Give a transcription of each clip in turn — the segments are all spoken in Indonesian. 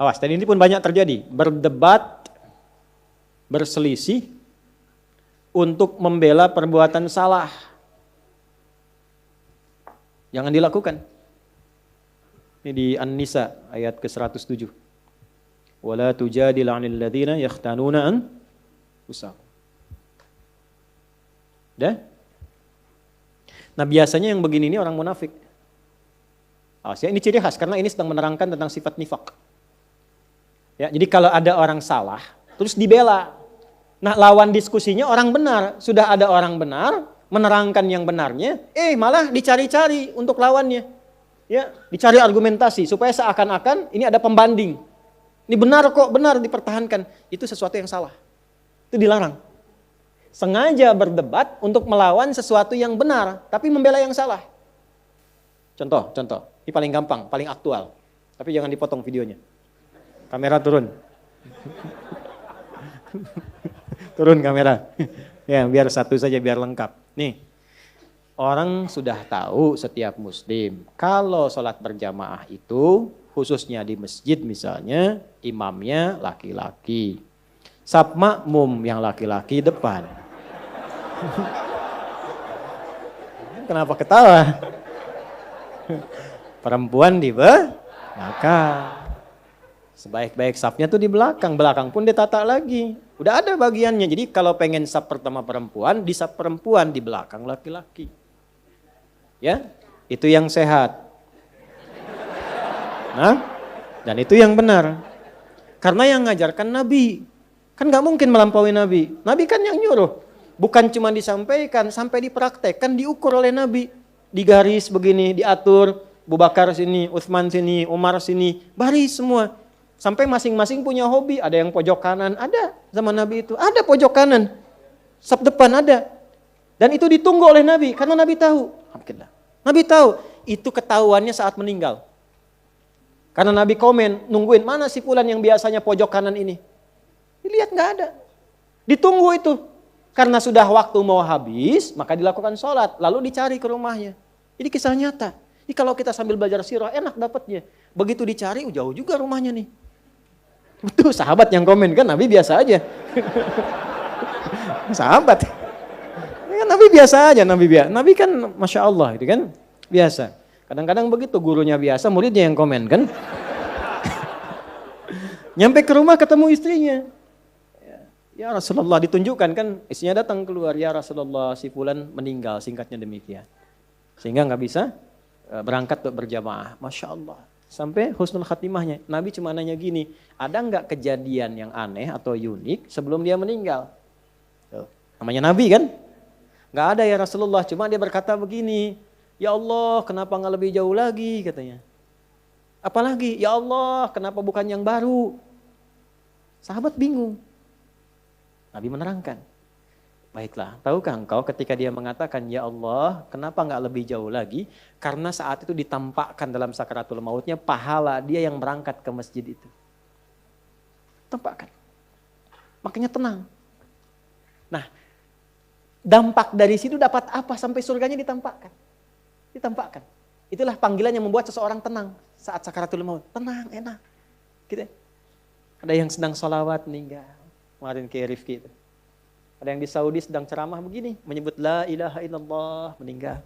Awas, dan ini pun banyak terjadi. Berdebat, berselisih untuk membela perbuatan salah. Jangan dilakukan. Ini di An-Nisa ayat ke-107. Wala tujadil 'anil ladzina yakhtanuna anfusahum. Dah? Nah, biasanya yang begini ini orang munafik. Ya, ini ciri khas karena ini sedang menerangkan tentang sifat nifak. Ya, jadi kalau ada orang salah, terus dibela. Nah, lawan diskusinya orang benar. Sudah ada orang benar, menerangkan yang benarnya, malah dicari-cari untuk lawannya. Ya, dicari argumentasi supaya seakan-akan ini ada pembanding. Ini benar kok, benar dipertahankan. Itu sesuatu yang salah. Itu dilarang. Sengaja berdebat untuk melawan sesuatu yang benar, tapi membela yang salah. Contoh. Ini paling gampang, paling aktual. Tapi jangan dipotong videonya. Kamera turun. Turun kamera. Ya, biar satu saja, biar lengkap. Nih, orang sudah tahu setiap muslim, kalau sholat berjamaah itu, khususnya di masjid misalnya, imamnya laki-laki. Saf makmum yang laki-laki depan. Kenapa ketawa? Perempuan di belakang. Sebaik-baik safnya tuh di belakang. Belakang pun ditata lagi. Udah ada bagiannya. Jadi kalau pengen saf pertama perempuan, di saf perempuan, di belakang laki-laki. Ya, itu yang sehat. Nah, dan itu yang benar. Karena yang ngajarkan Nabi. Kan gak mungkin melampaui Nabi. Nabi kan yang nyuruh. Bukan cuma disampaikan, sampai dipraktekkan, diukur oleh Nabi. Digaris begini, diatur. Abu Bakar sini, Utsman sini, Umar sini. Baris semua. Sampai masing-masing punya hobi. Ada yang pojok kanan, ada zaman Nabi itu. Ada pojok kanan. Saf depan ada. Dan itu ditunggu oleh Nabi. Karena Nabi tahu. Nabi tahu. Itu ketahuannya saat meninggal. Karena Nabi komen, nungguin mana si fulan yang biasanya pojok kanan ini. Dilihat gak ada. Ditunggu itu. Karena sudah waktu mau habis, maka dilakukan sholat. Lalu dicari ke rumahnya. Jadi kisah nyata. Jadi kalau kita sambil belajar sirah, enak dapatnya. Begitu dicari, jauh juga rumahnya nih. Itu sahabat yang komen, kan Nabi biasa aja. Sahabat. Ya, Nabi biasa aja, Nabi kan Masya Allah, itu kan biasa. Kadang-kadang begitu, gurunya biasa, muridnya yang komen kan. Nyampe ke rumah ketemu istrinya. Ya Rasulullah, ditunjukkan kan, istrinya datang keluar, ya Rasulullah si fulan meninggal, singkatnya demikian. Sehingga gak bisa berangkat untuk berjamaah. Masya Allah. Sampai husnul khatimahnya. Nabi cuma nanya gini, ada gak kejadian yang aneh atau unik sebelum dia meninggal? Tuh, namanya Nabi kan? Gak ada ya Rasulullah, cuma dia berkata begini, ya Allah kenapa gak lebih jauh lagi katanya. Apalagi, ya Allah kenapa bukan yang baru? Sahabat bingung. Nabi menerangkan. Baiklah, tahukah engkau ketika dia mengatakan, ya Allah kenapa gak lebih jauh lagi? Karena saat itu ditampakkan dalam sakaratul mautnya pahala dia yang berangkat ke masjid itu. Tampakkan. Makanya tenang. Nah, dampak dari situ dapat apa sampai surganya ditampakkan? Ditampakkan. Itulah panggilan yang membuat seseorang tenang saat sakaratul maut. Tenang, enak. Gitu. Ada yang sedang sholawat meninggal. Kemarin ke Rifki itu. Ada yang di Saudi sedang ceramah begini, menyebut la ilaha illallah, meninggal.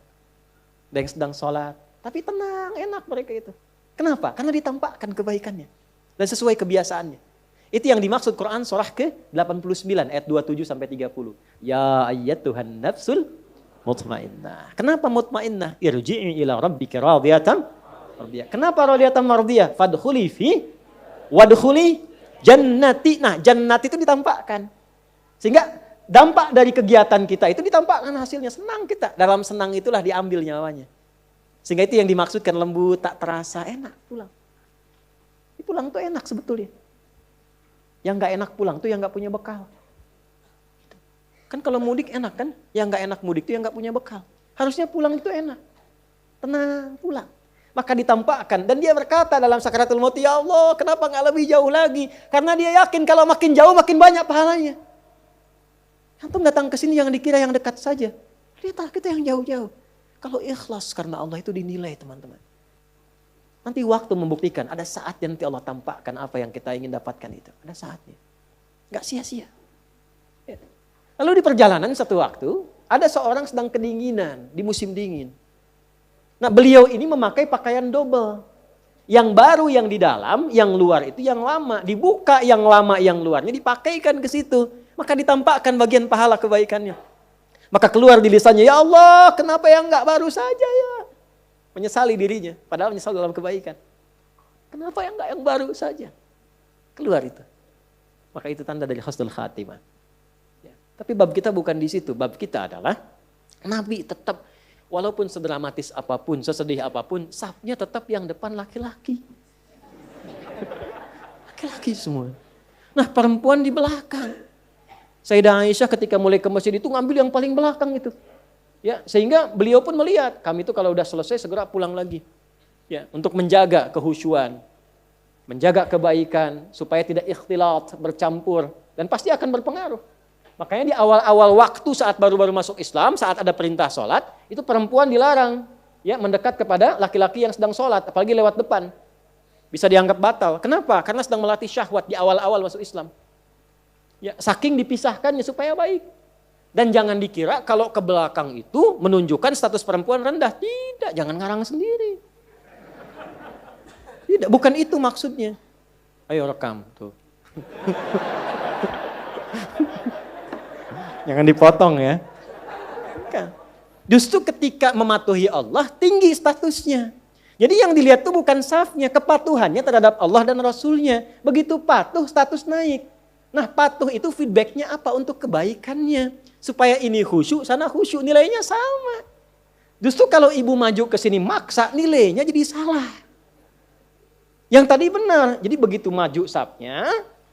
Ada yang sedang sholat, tapi tenang, enak mereka itu. Kenapa? Karena ditampakkan kebaikannya. Dan sesuai kebiasaannya. Itu yang dimaksud Quran surah ke-89 ayat 27 sampai 30. Ya ayyatuhan nafsul mutmainnah. Kenapa mutmainnah? Irji'i ila rabbika radiyatan mardiyah. Kenapa radiyatan mardiyah? Fadkhuli fi wadkhuli jannati. Nah, jannati itu ditampakkan. Sehingga dampak dari kegiatan kita itu ditampakkan hasilnya. Senang kita. Dalam senang itulah diambil nyawanya. Sehingga itu yang dimaksudkan lembut, tak terasa, enak pulang. Pulang tuh enak sebetulnya. Yang gak enak pulang tuh yang gak punya bekal. Kan kalau mudik enak kan? Yang gak enak mudik tuh yang gak punya bekal. Harusnya pulang itu enak. Tenang, pulang. Maka ditampakkan. Dan dia berkata dalam sakaratul maut, ya Allah kenapa gak lebih jauh lagi? Karena dia yakin kalau makin jauh makin banyak pahalanya. Antum datang ke sini yang dikira yang dekat saja. Lihatlah kita yang jauh-jauh. Kalau ikhlas karena Allah itu dinilai teman-teman. Nanti waktu membuktikan, ada saatnya nanti Allah tampakkan apa yang kita ingin dapatkan itu. Ada saatnya. Gak sia-sia. Ya. Lalu di perjalanan satu waktu, ada seorang sedang kedinginan di musim dingin. Nah beliau ini memakai pakaian double. Yang baru yang di dalam, yang luar itu yang lama. Dibuka yang lama yang luarnya dipakaikan ke situ. Maka ditampakkan bagian pahala kebaikannya. Maka keluar di lisannya, ya Allah kenapa yang gak baru saja ya. Menyesali dirinya, padahal menyesal dalam kebaikan. Kenapa yang enggak yang baru saja? Keluar itu. Maka itu tanda dari husnul khatimah. Ya. Tapi bab kita bukan di situ. Bab kita adalah Nabi tetap walaupun sedramatis apapun, sesedih apapun, safnya tetap yang depan laki-laki. Laki-laki semua. Nah perempuan di belakang. Sayyidah Aisyah ketika mulai ke masjid itu ngambil yang paling belakang itu. Ya, sehingga beliau pun melihat kami itu kalau udah selesai segera pulang lagi. Ya, untuk menjaga kehusyuan, menjaga kebaikan supaya tidak ikhtilat, bercampur dan pasti akan berpengaruh. Makanya di awal-awal waktu saat baru-baru masuk Islam, saat ada perintah sholat, itu perempuan dilarang ya mendekat kepada laki-laki yang sedang sholat, apalagi lewat depan. Bisa dianggap batal. Kenapa? Karena sedang melatih syahwat di awal-awal masuk Islam. Ya, saking dipisahkannya supaya baik. Dan jangan dikira kalau ke belakang itu menunjukkan status perempuan rendah. Tidak, jangan ngarang sendiri. Tidak, bukan itu maksudnya. Ayo rekam tuh. Jangan dipotong ya. Bukan. Justru ketika mematuhi Allah tinggi statusnya. Jadi yang dilihat itu bukan safnya, kepatuhannya terhadap Allah dan Rasulnya. Begitu patuh status naik. Nah patuh itu feedbacknya apa untuk kebaikannya. Supaya ini khusyuk, sana khusyuk, nilainya sama. Justru kalau ibu maju ke sini maksa, nilainya jadi salah. Yang tadi benar, jadi begitu maju safnya,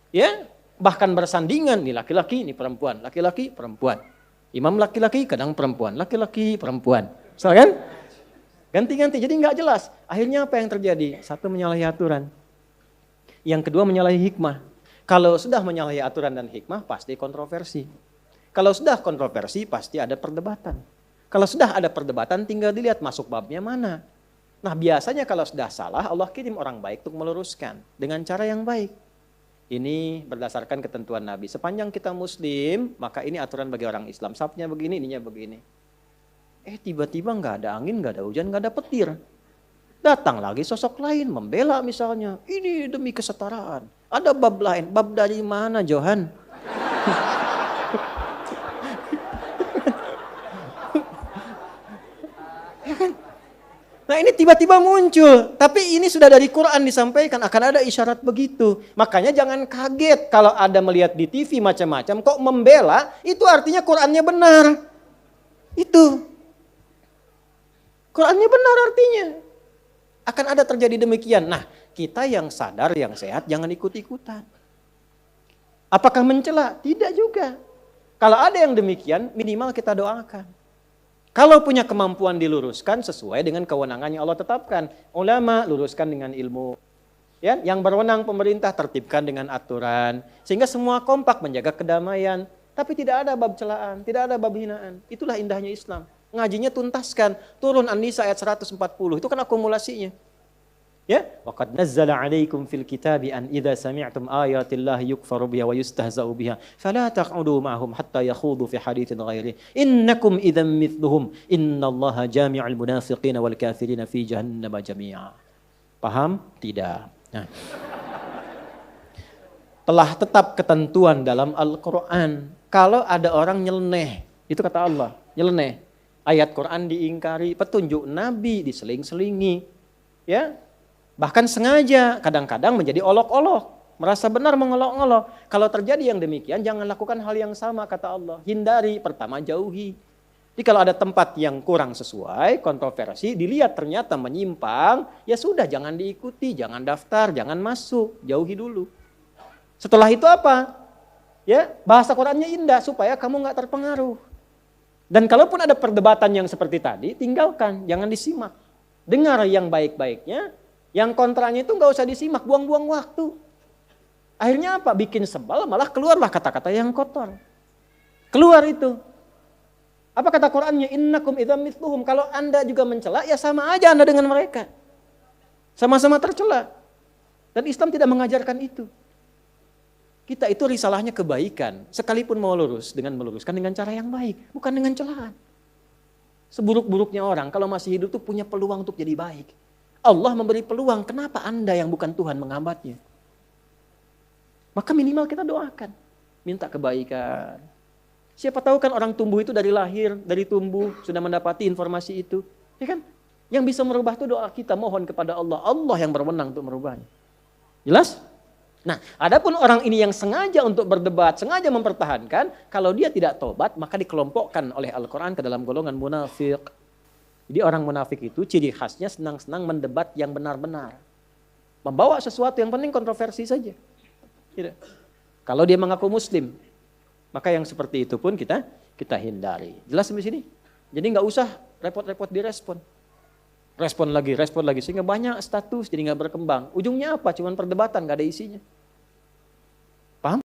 ya bahkan bersandingan, nih laki-laki, ini perempuan, laki-laki, perempuan. Imam laki-laki, kadang perempuan, laki-laki, perempuan. So, kan? Ganti-ganti, jadi nggak jelas. Akhirnya apa yang terjadi? Satu menyalahi aturan. Yang kedua menyalahi hikmah. Kalau sudah menyalahi aturan dan hikmah, pasti kontroversi. Kalau sudah kontroversi pasti ada perdebatan. Kalau sudah ada perdebatan tinggal dilihat masuk babnya mana. Nah biasanya kalau sudah salah Allah kirim orang baik untuk meluruskan dengan cara yang baik. Ini berdasarkan ketentuan Nabi. Sepanjang kita muslim maka ini aturan bagi orang Islam. Safnya begini, ininya begini. Tiba-tiba gak ada angin, gak ada hujan, gak ada petir. Datang lagi sosok lain membela misalnya. Ini demi kesetaraan. Ada bab lain. Bab dari mana Johan? Nah ini tiba-tiba muncul, tapi ini sudah dari Quran disampaikan akan ada isyarat begitu. Makanya jangan kaget kalau ada melihat di TV macam-macam, kok membela, itu artinya Qurannya benar. Itu. Qurannya benar artinya. Akan ada terjadi demikian. Nah kita yang sadar, yang sehat jangan ikut-ikutan. Apakah mencela? Tidak juga. Kalau ada yang demikian minimal kita doakan. Kalau punya kemampuan diluruskan sesuai dengan kewenangan yang Allah tetapkan. Ulama luruskan dengan ilmu. Ya, yang berwenang pemerintah tertibkan dengan aturan. Sehingga semua kompak menjaga kedamaian. Tapi tidak ada bab celaan, tidak ada bab hinaan. Itulah indahnya Islam. Ngajinya tuntaskan. Turun An-Nisa ayat 140. Itu kan akumulasinya. Ya, waqad nazzala 'alaikum fil kitabi an idza sami'tum ayatillahi yukfaru biha wa yustahza'u biha fala taq'udu ma'hum hatta yakhudu fi haditsin ghairi innakum idzan mithluhum innallaha jami'ul munafiqina wal kafirina fi jahannam jami'a. Paham? Tidak. Nah. Telah tetap ketentuan dalam Al-Qur'an kalau ada orang nyeleneh, itu kata Allah, nyeleneh. Ayat Quran diingkari, petunjuk Nabi diseling-selingi. Ya. Bahkan sengaja kadang-kadang menjadi olok-olok. Merasa benar mengolok-olok. Kalau terjadi yang demikian jangan lakukan hal yang sama kata Allah. Hindari, pertama jauhi. Jadi kalau ada tempat yang kurang sesuai, kontroversi, dilihat ternyata menyimpang, ya sudah jangan diikuti, jangan daftar, jangan masuk, jauhi dulu. Setelah itu apa? Ya, bahasa Qur'annya indah supaya kamu nggak terpengaruh. Dan kalaupun ada perdebatan yang seperti tadi, tinggalkan, jangan disimak. Dengar yang baik-baiknya. Yang kontranya itu nggak usah disimak, buang-buang waktu. Akhirnya apa? Bikin sebal, malah keluarlah kata-kata yang kotor. Keluar itu. Apa kata Qur'annya? Innakum idzam mithluhum. Kalau Anda juga mencela, ya sama aja Anda dengan mereka. Sama-sama tercela. Dan Islam tidak mengajarkan itu. Kita itu risalahnya kebaikan. Sekalipun mau lurus, dengan meluruskan dengan cara yang baik. Bukan dengan celaan. Seburuk-buruknya orang, kalau masih hidup tuh punya peluang untuk jadi baik. Allah memberi peluang, kenapa Anda yang bukan Tuhan menghambatnya? Maka minimal kita doakan. Minta kebaikan. Siapa tahu kan orang tumbuh itu dari lahir, dari tumbuh, sudah mendapati informasi itu. Ya kan? Yang bisa merubah itu doa kita, mohon kepada Allah. Allah yang berwenang untuk merubahnya. Jelas? Nah, adapun orang ini yang sengaja untuk berdebat, sengaja mempertahankan, kalau dia tidak tobat, maka dikelompokkan oleh Al-Quran ke dalam golongan munafik. Jadi orang munafik itu ciri khasnya senang-senang mendebat yang benar-benar. Membawa sesuatu yang penting kontroversi saja. Tidak. Kalau dia mengaku muslim, maka yang seperti itu pun kita hindari. Jelas sampai sini? Jadi nggak usah repot-repot direspon. Respon lagi, sehingga banyak status jadi nggak berkembang. Ujungnya apa? Cuman perdebatan, nggak ada isinya.